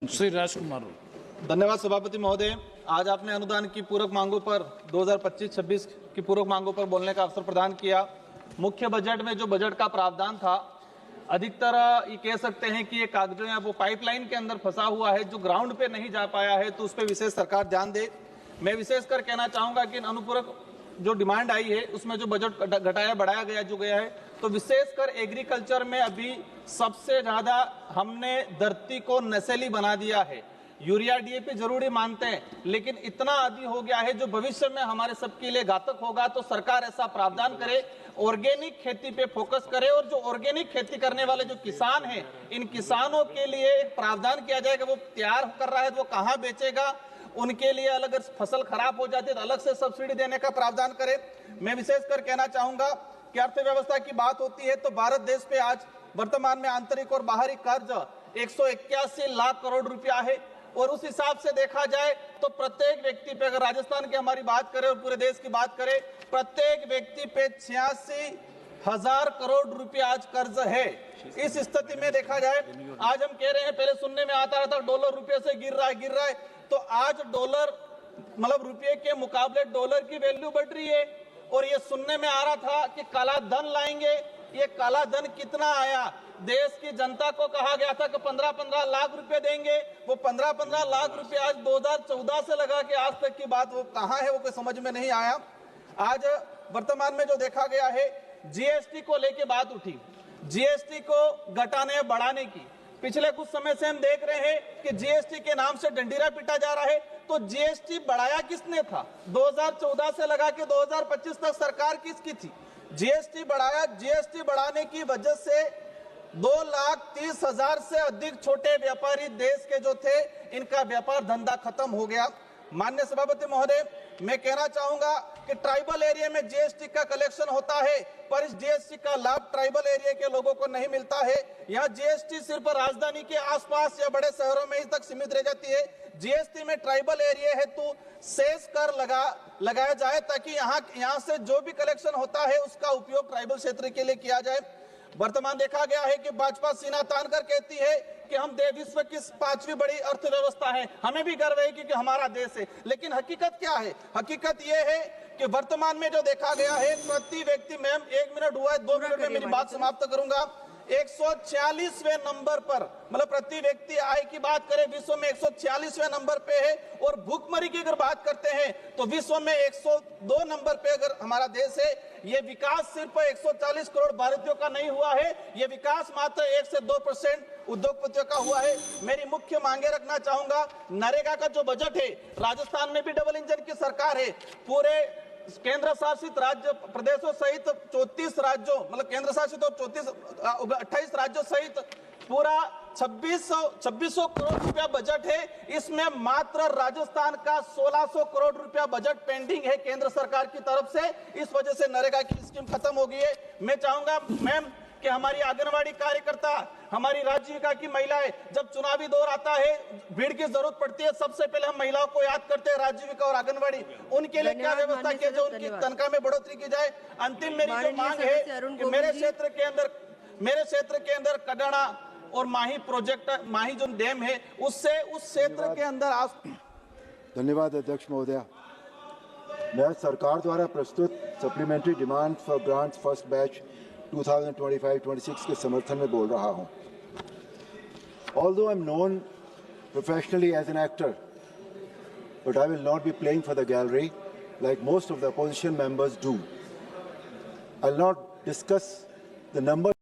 श्री राजकुमार। धन्यवाद सभापति महोदय। आज आपने अनुदान की पूरक मांगों पर 2025-26 की पूरक मांगों पर बोलने का अवसर प्रदान किया। मुख्य बजट में जो बजट का प्रावधान था, अधिकतर ये कह सकते हैं कि ये कागजों या वो पाइपलाइन के अंदर फंसा हुआ है जो ग्राउंड पे नहीं जा पाया है, तो उस पर विशेष सरकार ध्यान दे। मैं विशेषकर कहना चाहूंगा कि अनुपूरक जो डिमांड आई है उसमें जो बजट घटाया बढ़ाया गया है, तो विशेषकर एग्रीकल्चर में अभी सबसे ज्यादा हमने धरती को नशीली बना दिया है। यूरिया डीएपी जरूरी मानते हैं, लेकिन इतना आदि हो गया है जो भविष्य में हमारे सबके लिए घातक होगा। तो सरकार ऐसा प्रावधान करे, ऑर्गेनिक खेती पे फोकस करे, और जो ऑर्गेनिक खेती करने वाले जो किसान हैं, इन किसानों के लिए एक प्रावधान किया जाएगा। वो तैयार कर रहा है तो वो कहाँ बेचेगा, उनके लिए अलग, फसल खराब हो जाती है तो अलग से सब्सिडी देने का प्रावधान करे। मैं विशेषकर कहना चाहूंगा कि अर्थव्यवस्था की बात होती है तो भारत देश पे आज वर्तमान में आंतरिक और बाहरी कर्ज 181 लाख करोड़ रुपया है, और उस हिसाब से देखा जाए तो प्रत्येक व्यक्ति पे, अगर राजस्थान की हमारी बात करें और पूरे देश की बात करें, प्रत्येक व्यक्ति पे 86,000 करोड़ रुपया आज कर्ज है। इस स्थिति में देखा जाए, आज हम कह रहे हैं, पहले सुनने में आता था डॉलर रुपये से गिर रहा है, तो आज डॉलर मतलब रुपये के मुकाबले डॉलर की वैल्यू बढ़ रही है। और ये सुनने में आ रहा था कि काला धन लाएंगे। ये काला धन कितना आया? देश की जनता को कहा गया था कि 15-15 लाख रुपए देंगे। वो 15-15 लाख रुपए आज 2014 से लगा के आज तक की बात वो कहाँ है, वो कोई समझ में नहीं आया। आज वर्तमान में जो देखा गया है, जीएसटी को लेके बात उठी, जीएसटी को घटाने बढ़ाने की। पिछले कुछ समय से हम देख रहे हैं कि जीएसटी के नाम से डंडीरा पीटा जा रहा है। तो जीएसटी बढ़ाया किसने था? 2014 से लगा के 2025 तक सरकार किसकी थी? जीएसटी बढ़ाया। जीएसटी बढ़ाने की वजह से 2,30,000 से अधिक छोटे व्यापारी देश के जो थे, इनका व्यापार धंधा खत्म हो गया। माननीय सभापति महोदय, मैं कहना चाहूंगा कि ट्राइबल एरिया में जीएसटी का कलेक्शन होता है, पर इस जीएसटी का लाभ ट्राइबल एरिया के लोगों को नहीं मिलता है। यहाँ जीएसटी सिर्फ राजधानी के आसपास या बड़े शहरों में ही तक सीमित रह जाती है। जीएसटी में ट्राइबल एरिया हेतु शेष कर लगाया जाए, ताकि यहाँ से जो भी कलेक्शन होता है उसका उपयोग ट्राइबल क्षेत्र के लिए किया जाए। वर्तमान देखा गया है कि भाजपा सीना तान कर कहती है कि हम विश्व की 5वीं बड़ी अर्थव्यवस्था है, हमें भी गर्व है कि हमारा देश है। लेकिन हकीकत क्या है? हकीकत यह है कि वर्तमान में जो देखा गया है, प्रति व्यक्ति, मैम 1 मिनट हुआ है, 2 मिनट में मेरी बात समाप्त करूंगा। 146वें नंबर पर, मतलब प्रति व्यक्ति आय की बात करें, विश्व में 146वें नंबर पे है। और भूखमरी की अगर बात करते हैं तो विश्व में 102 नंबर पे अगर हमारा देश है। ये विकास सिर्फ 140 करोड़ भारतीयों का नहीं हुआ है, ये विकास मात्र 1 से 2% उद्योगपतियों का हुआ है। मेरी मुख्य मांगे रखना चाहूंगा, नरेगा का जो बजट है, राजस्थान में भी डबल इंजन की सरकार है। पूरे केंद्र शासित राज्य प्रदेशों सहित 34 राज्यों, मतलब केंद्र शासित और 28 राज्यों सहित पूरा 2600 करोड़ रुपया बजट है। इसमें मात्र राजस्थान का 1600 करोड़ रुपया बजट पेंडिंग है केंद्र सरकार की तरफ से। इस वजह से नरेगा की स्कीम खत्म हो गई है। मैं चाहूंगा मैम कि हमारी आंगनवाड़ी कार्यकर्ता, हमारी राजीविका की महिलाएं, जब चुनावी दौर आता है, भीड़ की जरूरत पड़ती है, सबसे पहले हम महिलाओं को याद करते हैं, राजीविका और आंगनवाड़ी। उनके लिए क्या व्यवस्था की जाए, उनकी तनख्वाह में बढ़ोतरी की जाए। अंतिम मेरी जो मांग है कि मेरे क्षेत्र के अंदर कडाना और माही प्रोजेक्ट, माही जो डैम है, उससे उस क्षेत्र के अंदर धन्यवाद अध्यक्ष महोदय। मैं सरकार द्वारा प्रस्तुत supplementary demand for grants first batch 2025-26 के समर्थन में बोल रहा हूं। Although I'm known professionally as an actor, but I will not be playing for the gallery like most of the opposition members do. I'll not discuss the number